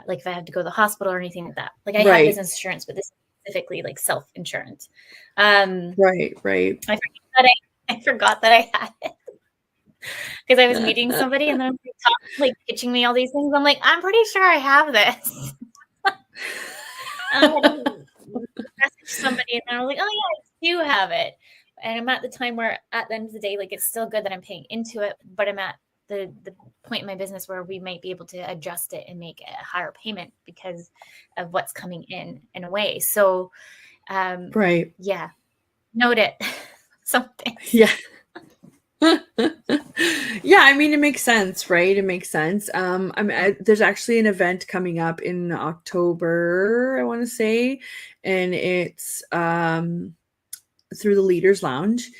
Like if I have to go to the hospital or anything like that. Like I have business insurance, but this is specifically like self-insurance. Right. I forgot that I had it. Because I was meeting somebody and then like pitching me all these things. I'm like, I'm pretty sure I have this. I messaged somebody and they're like, oh yeah, I do have it. And I'm at the time where at the end of the day, like it's still good that I'm paying into it, but I'm at the point in my business where we might be able to adjust it and make a higher payment because of what's coming in a way. So yeah, note it. Something. Yeah. Yeah, I mean, it makes sense, right? It makes sense. There's actually an event coming up in October, I want to say, and it's through the Leaders Lounge.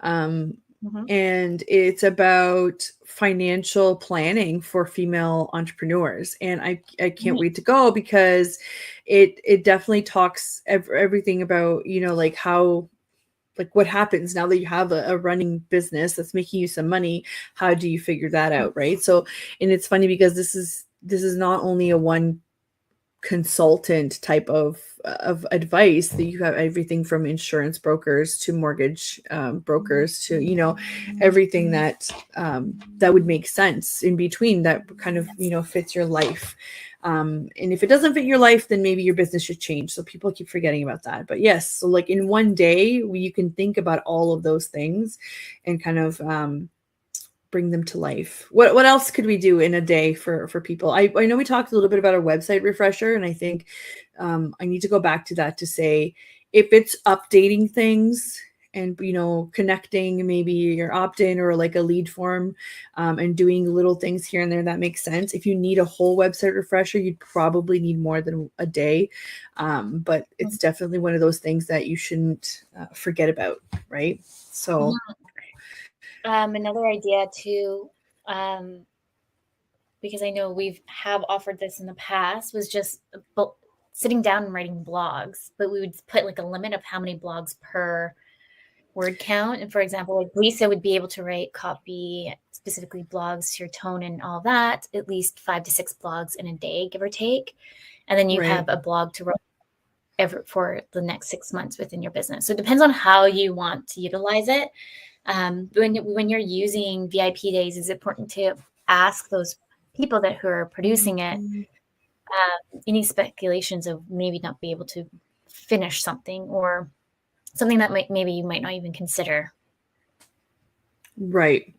And it's about financial planning for female entrepreneurs. And I can't wait to go because it definitely talks everything about, like how, like what happens now that you have a running business that's making you some money. How do you figure that out? Right. So, and it's funny because this is not only a one consultant type of advice that you have everything from insurance brokers to mortgage brokers to, everything that would make sense in between that kind of, fits your life. And if it doesn't fit your life, then maybe your business should change. So people keep forgetting about that. But yes, so like in one day, you can think about all of those things and kind of bring them to life. What else could we do in a day for people? I know we talked a little bit about a website refresher, and I think I need to go back to that to say if it's updating things and, connecting maybe your opt-in or like a lead form and doing little things here and there, that makes sense. If you need a whole website refresher, you'd probably need more than a day. But it's definitely one of those things that you shouldn't forget about, right? So another idea too, because I know we have offered this in the past, was just sitting down and writing blogs, but we would put like a limit of how many blogs per word count. And for example, like Lisa would be able to write copy, specifically blogs to your tone and all that, at least 5 to 6 blogs in a day, give or take. And then you have a blog to write for the next 6 months within your business. So it depends on how you want to utilize it. When you're using VIP days, it's important to ask those people who are producing it any speculations of maybe not be able to finish something or something that maybe you might not even consider. Right.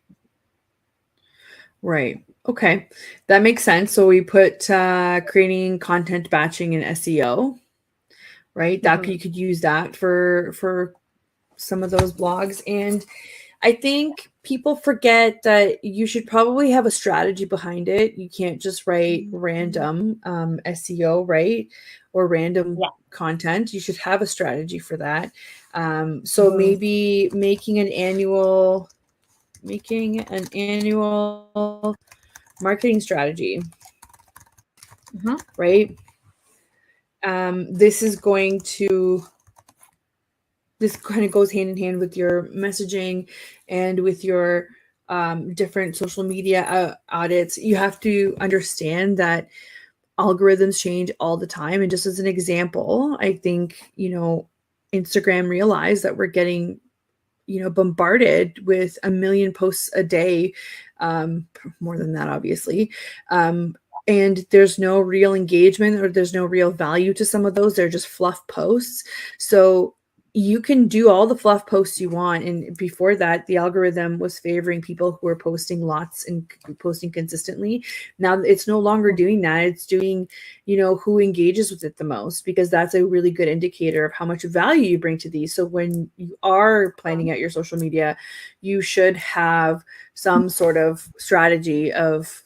Okay. That makes sense. So we put creating content batching and SEO, right? That you could use that for some of those blogs. And I think people forget that you should probably have a strategy behind it. You can't just write random SEO, right? Or random content. You should have a strategy for that. So maybe making an annual marketing strategy, right? This kind of goes hand in hand with your messaging and with your different social media audits. You have to understand that algorithms change all the time. And just as an example, I think, Instagram realized that we're getting, bombarded with 1 million posts a day, more than that, obviously. And there's no real engagement or there's no real value to some of those. They're just fluff posts. So you can do all the fluff posts you want. And before that, the algorithm was favoring people who are posting lots and posting consistently. Now it's no longer doing that. It's doing, who engages with it the most, because that's a really good indicator of how much value you bring to these. So when you are planning out your social media, you should have some sort of strategy of,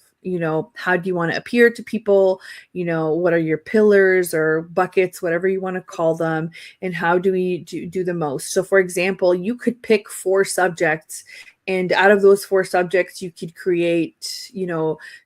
how do you want to appear to people? What are your pillars or buckets, whatever you want to call them, and how do we do the most? So for example, you could pick 4 subjects, and out of those 4 subjects, you could create,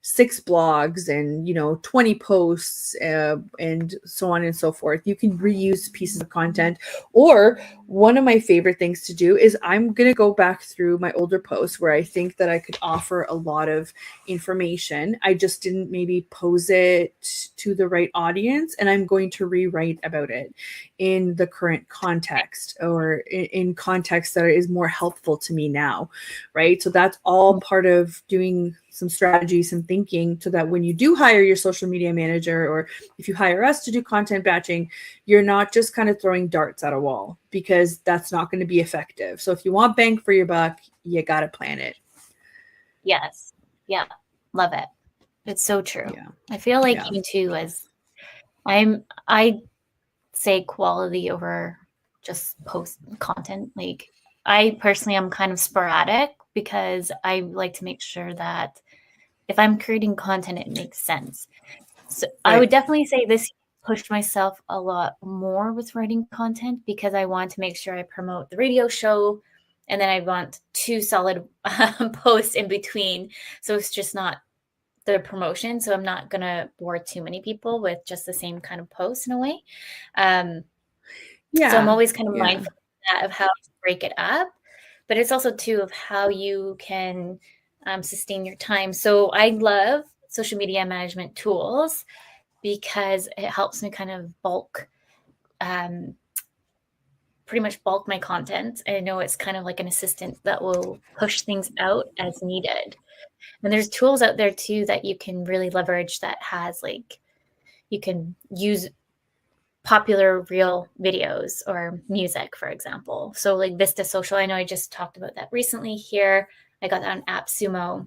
6 blogs and, 20 posts and so on and so forth. You can reuse pieces of content. Or one of my favorite things to do is I'm going to go back through my older posts where I think that I could offer a lot of information. I just didn't maybe pose it to the right audience, and I'm going to rewrite about it in the current context, or in context that is more helpful to me now, right? So that's all part of doing some strategy, some thinking, so that when you do hire your social media manager, or if you hire us to do content batching, you're not just kind of throwing darts at a wall, because that's not going to be effective. So if you want bang for your buck, you got to plan it. Yes. Yeah. Love it. It's so true. Yeah. I feel like you too, as I say quality over just post content. Like, I personally am kind of sporadic, because I like to make sure that if I'm creating content, it makes sense. So Right. I would definitely say this pushed myself a lot more with writing content, because I want to make sure I promote the radio show, and then I want 2 solid posts in between. So it's just not the promotion. So I'm not going to bore too many people with just the same kind of post in a way. So I'm always kind of mindful of how to break it up, but it's also too of how you can sustain your time. So I love social media management tools, because it helps me kind of pretty much bulk my content. I know it's kind of like an assistant that will push things out as needed. And there's tools out there too that you can really leverage, that has like, you can use popular reel videos or music, for example. So like Vista Social, I know I just talked about that recently here. I got that on AppSumo,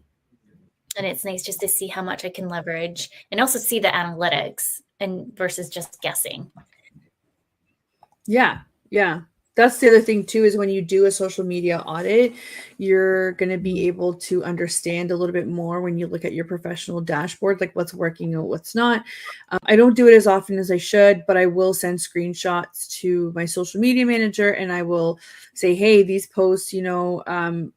and it's nice just to see how much I can leverage, and also see the analytics, and versus just guessing. Yeah. That's the other thing too, is when you do a social media audit, you're going to be able to understand a little bit more when you look at your professional dashboard, like what's working and what's not. I don't do it as often as I should, but I will send screenshots to my social media manager, and I will say, hey, these posts,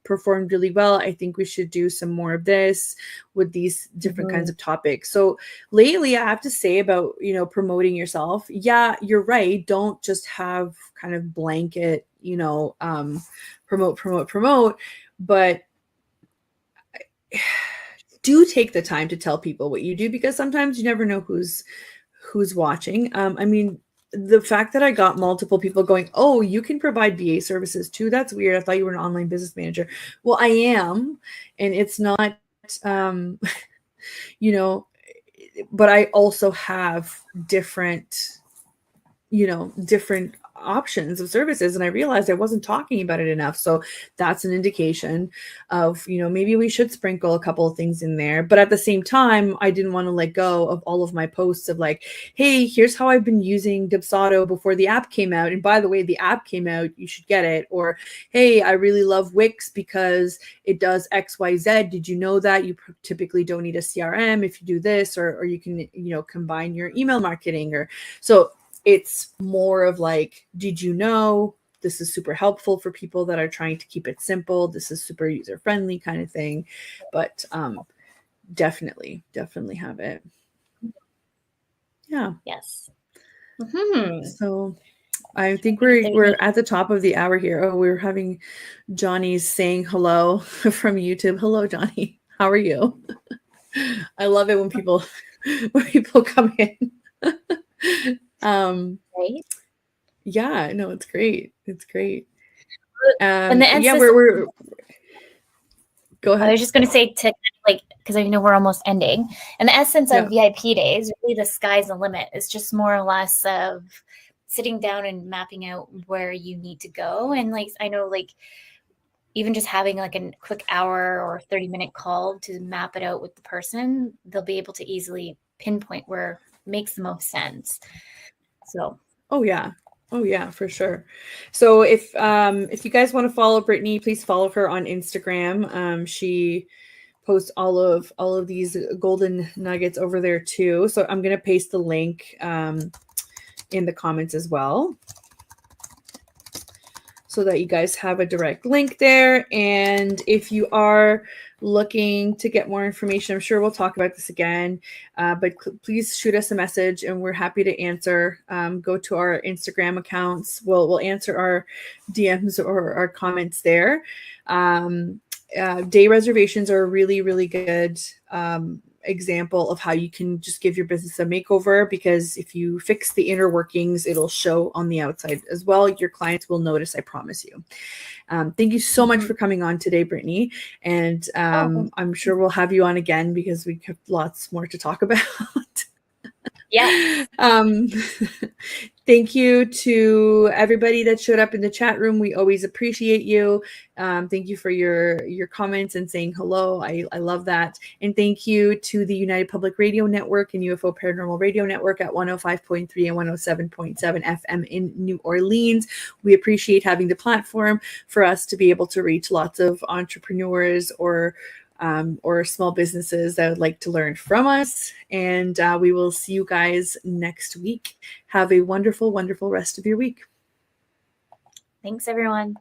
performed really well. I think we should do some more of this with these different kinds of topics. So lately, I have to say about, promoting yourself. Yeah, you're right. Don't just have kind of blanket, promote, but do take the time to tell people what you do, because sometimes you never know who's watching. I mean, the fact that I got multiple people going, oh, you can provide VA services too. That's weird. I thought you were an online business manager. Well, I am. And it's not, but I also have different options of services, and I realized I wasn't talking about it enough. So that's an indication of, maybe we should sprinkle a couple of things in there. But at the same time, I didn't want to let go of all of my posts of like, hey, here's how I've been using Dipsado before the app came out, and by the way, the app came out, you should get it. Or, hey, I really love Wix because it does XYZ. Did you know that you typically don't need a CRM if you do this? Or you can combine your email marketing. Or so it's more of like, did you know this is super helpful for people that are trying to keep it simple? This is super user friendly kind of thing. But definitely have it. Yeah. Yes. So I think we're at the top of the hour here. Oh, we're having Johnny's saying hello from YouTube. Hello, Johnny. How are you? I love it when people come in. Right? Yeah, no, it's great. And the yeah, we're go ahead. I was just going to say, to like, because I know we're almost ending, and the essence of VIP days, really the sky's the limit. It's just more or less of sitting down and mapping out where you need to go. And like, I know, like, even just having like a quick hour or 30-minute call to map it out with the person, they'll be able to easily pinpoint where it makes the most sense. So, oh yeah, for sure. So if you guys want to follow Brittney, please follow her on Instagram. She post all of these golden nuggets over there too. So I'm going to paste the link in the comments as well, so that you guys have a direct link there. And if you are looking to get more information, I'm sure we'll talk about this again, but please shoot us a message and we're happy to answer. Go to our Instagram accounts. We'll answer our DMs or our comments there. Day reservations are a really, really good example of how you can just give your business a makeover, because if you fix the inner workings, it'll show on the outside as well. Your clients will notice, I promise you. Thank you so much for coming on today, Brittney. And I'm sure we'll have you on again because we have lots more to talk about. Yeah. Thank you to everybody that showed up in the chat room. We always appreciate you. Thank you for your comments and saying hello. I love that. And thank you to the United Public Radio Network and UFO Paranormal Radio Network at 105.3 and 107.7 FM in New Orleans. We appreciate having the platform for us to be able to reach lots of entrepreneurs or small businesses that would like to learn from us. And we will see you guys next week. Have a wonderful, wonderful rest of your week. Thanks, everyone.